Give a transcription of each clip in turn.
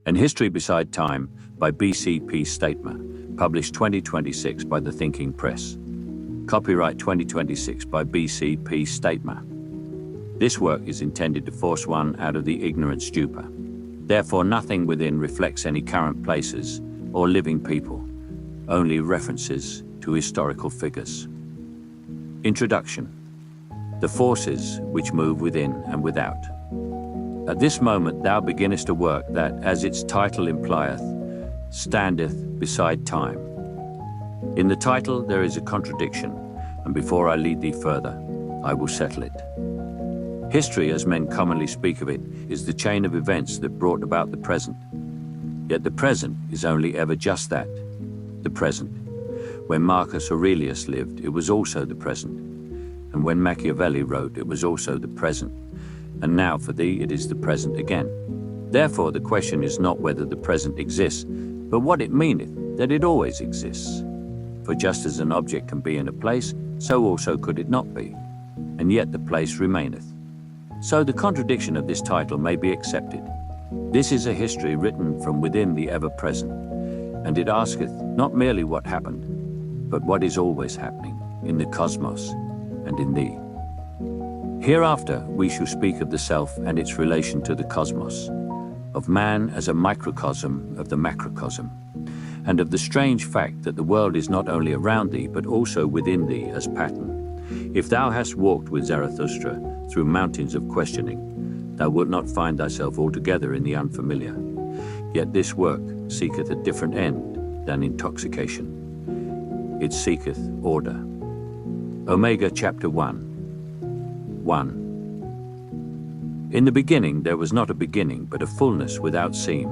An History Beside Time by B.C.P. Statema, published 2026 by The Thinking Press. Copyright 2026 by B.C.P. Statema. This work is intended to force one out of the ignorant stupor. Therefore, nothing within reflects any current places or living people, only references to historical figures. Introduction. The forces which move within and without. At this moment thou beginnest a work that, as its title implieth, standeth beside time. In the title there is a contradiction, and before I lead thee further, I will settle it. History, as men commonly speak of it, is the chain of events that brought about the present. Yet the present is only ever just that, the present. When Marcus Aurelius lived, it was also the present. And when Machiavelli wrote, it was also the present. And now for thee it is the present again. Therefore the question is not whether the present exists, but what it meaneth that it always exists. For just as an object can be in a place, so also could it not be, and yet the place remaineth. So the contradiction of this title may be accepted. This is a history written from within the ever-present, and it asketh not merely what happened, but what is always happening in the cosmos and in thee. Hereafter we shall speak of the self and its relation to the cosmos, of man as a microcosm of the macrocosm, and of the strange fact that the world is not only around thee but also within thee as pattern. If thou hast walked with Zarathustra through mountains of questioning, thou wilt not find thyself altogether in the unfamiliar. Yet this work seeketh a different end than intoxication. It seeketh order. Omega chapter 1. 1. In the beginning there was not a beginning, but a fullness without seam,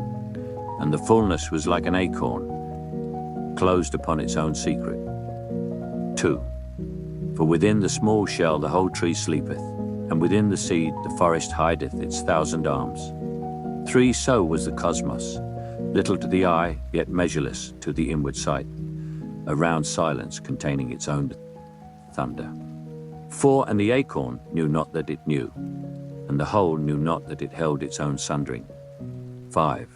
and the fullness was like an acorn, closed upon its own secret. 2. For within the small shell the whole tree sleepeth, and within the seed the forest hideth its 1,000 arms. 3. So was the cosmos, little to the eye, yet measureless to the inward sight, a round silence containing its own thunder. 4. And the acorn knew not that it knew, and the whole knew not that it held its own sundering. 5.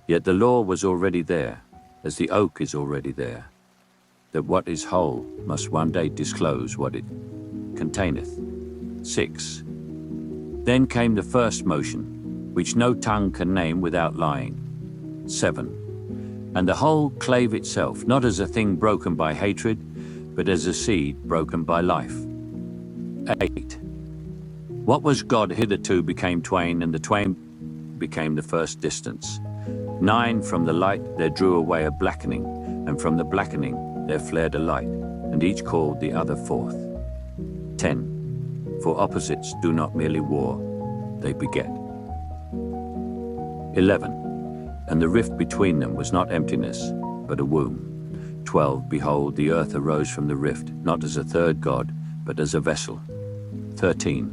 Yet the law was already there, as the oak is already there, that what is whole must one day disclose what it containeth. 6. Then came the first motion, which no tongue can name without lying. 7. And the whole clave itself, not as a thing broken by hatred, but as a seed broken by life. 8. What was God hitherto became twain, and the twain became the first distance. 9. From the light there drew away a blackening, and from the blackening there flared a light, and each called the other forth. 10. For opposites do not merely war, they beget. 11. And the rift between them was not emptiness, but a womb. 12. Behold, the earth arose from the rift, not as a third god, but as a vessel. 13.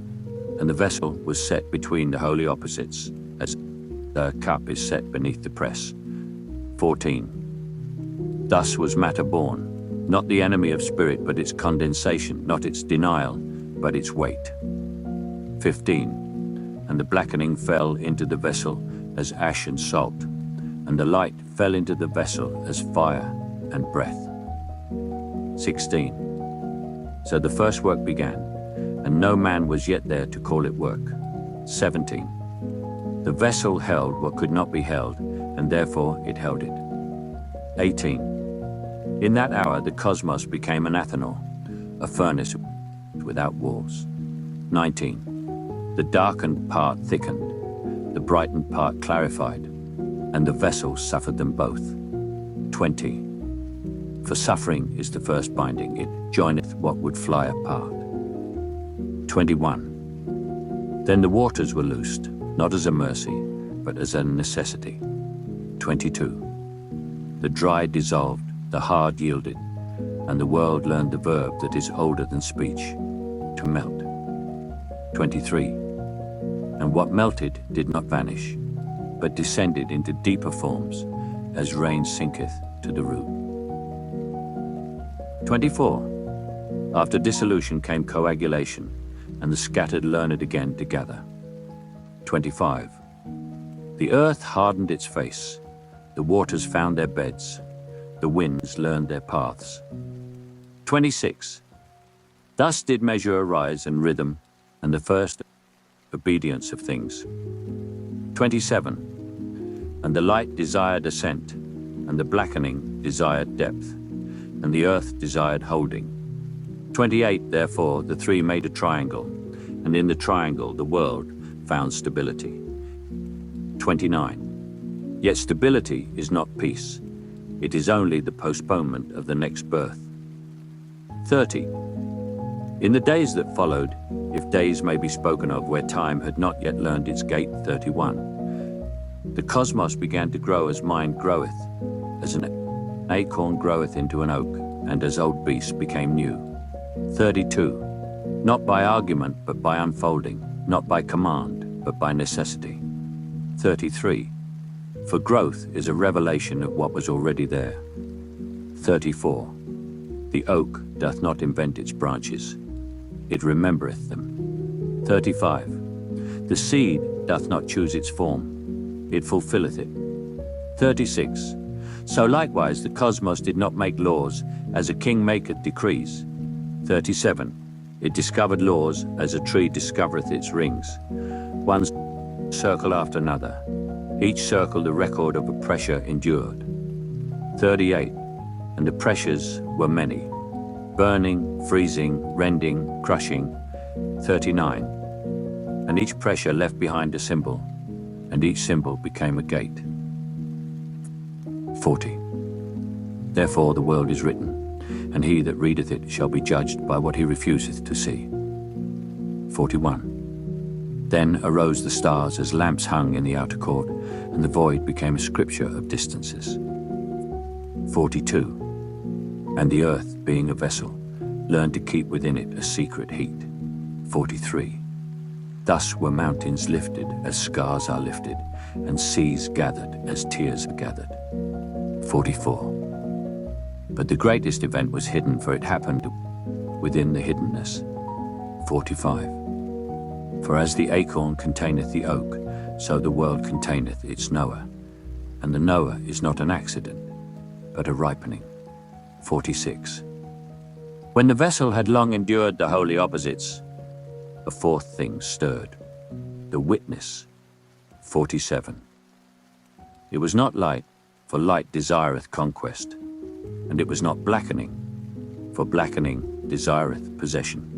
And the vessel was set between the holy opposites, as a cup is set beneath the press. 14. Thus was matter born, not the enemy of spirit, but its condensation, not its denial, but its weight. 15. And the blackening fell into the vessel as ash and salt, and the light fell into the vessel as fire and breath. 16. So the first work began, and no man was yet there to call it work. 17. The vessel held what could not be held, and therefore it held it. 18. In that hour the cosmos became an athanor, a furnace without walls. 19. The darkened part thickened, the brightened part clarified, and the vessel suffered them both. 20. For suffering is the first binding, it joineth what would fly apart. 21. Then the waters were loosed, not as a mercy, but as a necessity. 22. The dry dissolved, the hard yielded, and the world learned the verb that is older than speech, to melt. 23. And what melted did not vanish, but descended into deeper forms, as rain sinketh to the root. 24. After dissolution came coagulation, and the scattered learned again to gather. 25. The earth hardened its face, the waters found their beds, the winds learned their paths. 26. Thus did measure arise and rhythm, and the first obedience of things. 27. And the light desired ascent, and the blackening desired depth, and the earth desired holding. 28. Therefore the three made a triangle, and in the triangle the world found stability. 29. Yet stability is not peace. It is only the postponement of the next birth. 30. In the days that followed, if days may be spoken of where time had not yet learned its gait. 31. The cosmos began to grow as mind groweth, as an acorn groweth into an oak, and as old beasts became new. 32. Not by argument, but by unfolding, not by command, but by necessity. 33. For growth is a revelation of what was already there. 34. The oak doth not invent its branches, it remembereth them. 35. The seed doth not choose its form, it fulfilleth it. 36. So likewise the cosmos did not make laws, as a king maketh decrees. 37. It discovered laws, as a tree discovereth its rings. One circle after another, each circle the record of a pressure endured. 38. And the pressures were many, burning, freezing, rending, crushing. 39. And each pressure left behind a symbol, and each symbol became a gate. 40. Therefore the world is written, and he that readeth it shall be judged by what he refuseth to see. 41. Then arose the stars as lamps hung in the outer court, and the void became a scripture of distances. 42. And the earth, being a vessel, learned to keep within it a secret heat. 43. Thus were mountains lifted as scars are lifted, and seas gathered as tears are gathered. 44. But the greatest event was hidden, for it happened within the hiddenness. 45. For as the acorn containeth the oak, so the world containeth its knower. And the knower is not an accident, but a ripening. 46. When the vessel had long endured the holy opposites, a fourth thing stirred, the witness. 47. It was not light, for light desireth conquest, and it was not blackening, for blackening desireth possession.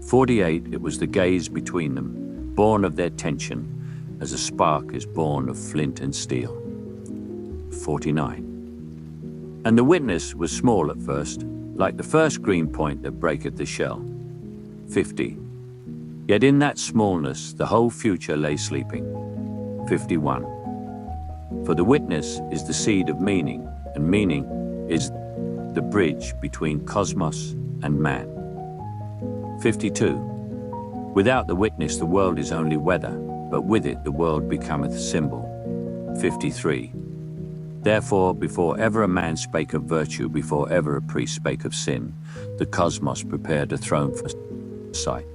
48. It was the gaze between them, born of their tension, as a spark is born of flint and steel. 49. And the witness was small at first, like the first green point that breaketh the shell. 50. Yet in that smallness the whole future lay sleeping. 51. For the witness is the seed of meaning, and meaning is the bridge between cosmos and man. 52. Without the witness the world is only weather, but with it the world becometh symbol. 53. Therefore, before ever a man spake of virtue, before ever a priest spake of sin, the cosmos prepared a throne for sight.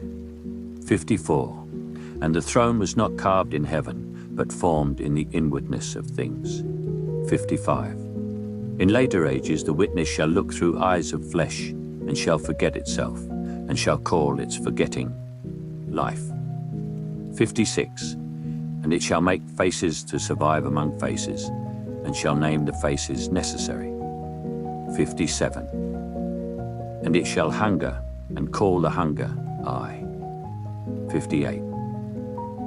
54. And the throne was not carved in heaven, but formed in the inwardness of things. 55. In later ages the witness shall look through eyes of flesh, and shall forget itself, and shall call its forgetting life. 56. And it shall make faces to survive among faces, and shall name the faces necessary. 57. And it shall hunger, and call the hunger I. 58.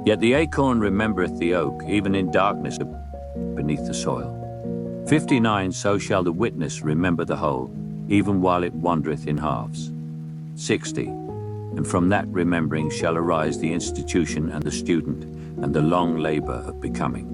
Yet the acorn remembereth the oak, even in darkness beneath the soil. 59. So shall the witness remember the whole, even while it wandereth in halves. 60. And from that remembering shall arise the institution and the student, and the long labor of becoming.